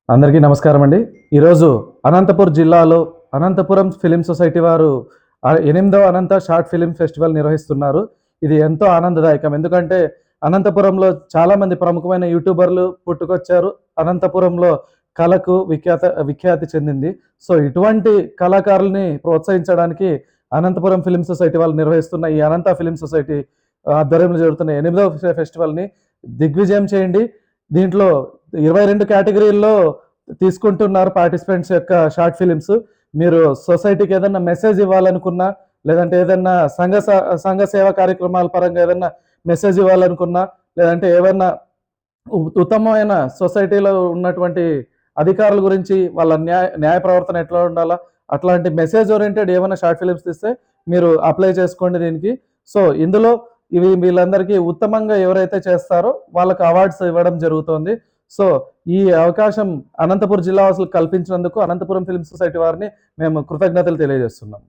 అందరికీ నమస్కారం అండి. ఈరోజు అనంతపూర్ జిల్లాలో అనంతపురం ఫిలిం సొసైటీ వారు 8వ అనంత షార్ట్ ఫిలిం ఫెస్టివల్ నిర్వహిస్తున్నారు. ఇది ఎంతో ఆనందదాయకం. ఎందుకంటే అనంతపురంలో చాలామంది ప్రముఖమైన యూట్యూబర్లు పుట్టుకొచ్చారు. అనంతపురంలో కళకు విఖ్యాతి చెందింది. సో, ఇటువంటి కళాకారుల్ని ప్రోత్సహించడానికి అనంతపురం ఫిలిం సొసైటీ వాళ్ళు నిర్వహిస్తున్న ఈ అనంత ఫిలిం సొసైటీ ఆధ్వర్యంలో జరుగుతున్న 8వ ఫెస్టివల్‌ని దిగ్విజయం చేయండి. దీంట్లో 22 కేటగిరీల్లో తీసుకుంటున్నారు పార్టిసిపెంట్స్ యొక్క షార్ట్ ఫిలిమ్స్. మీరు సొసైటీకి ఏదన్నా మెసేజ్ ఇవ్వాలనుకున్నా, లేదంటే ఏదన్నా సంఘ సేవా కార్యక్రమాల పరంగా ఏదన్నా మెసేజ్ ఇవ్వాలనుకున్నా, లేదంటే ఏవన్నా ఉత్తమమైన సొసైటీలో ఉన్నటువంటి అధికారుల గురించి వాళ్ళ న్యాయ ప్రవర్తన ఎట్లా ఉండాలా, అట్లాంటి మెసేజ్ ఓరియెంటెడ్ ఏమైనా షార్ట్ ఫిలిమ్స్ తీస్తే మీరు అప్లై చేసుకోండి దీనికి. సో, ఇందులో వీళ్ళందరికీ ఉత్తమంగా ఎవరైతే చేస్తారో వాళ్ళకి అవార్డ్స్ ఇవ్వడం జరుగుతోంది. సో, ఈ అవకాశం అనంతపురం జిల్లా వాసులకు కల్పించినందుకు అనంతపురం ఫిల్మ్ సొసైటీ వారిని మేము కృతజ్ఞతలు తెలియజేస్తున్నాం.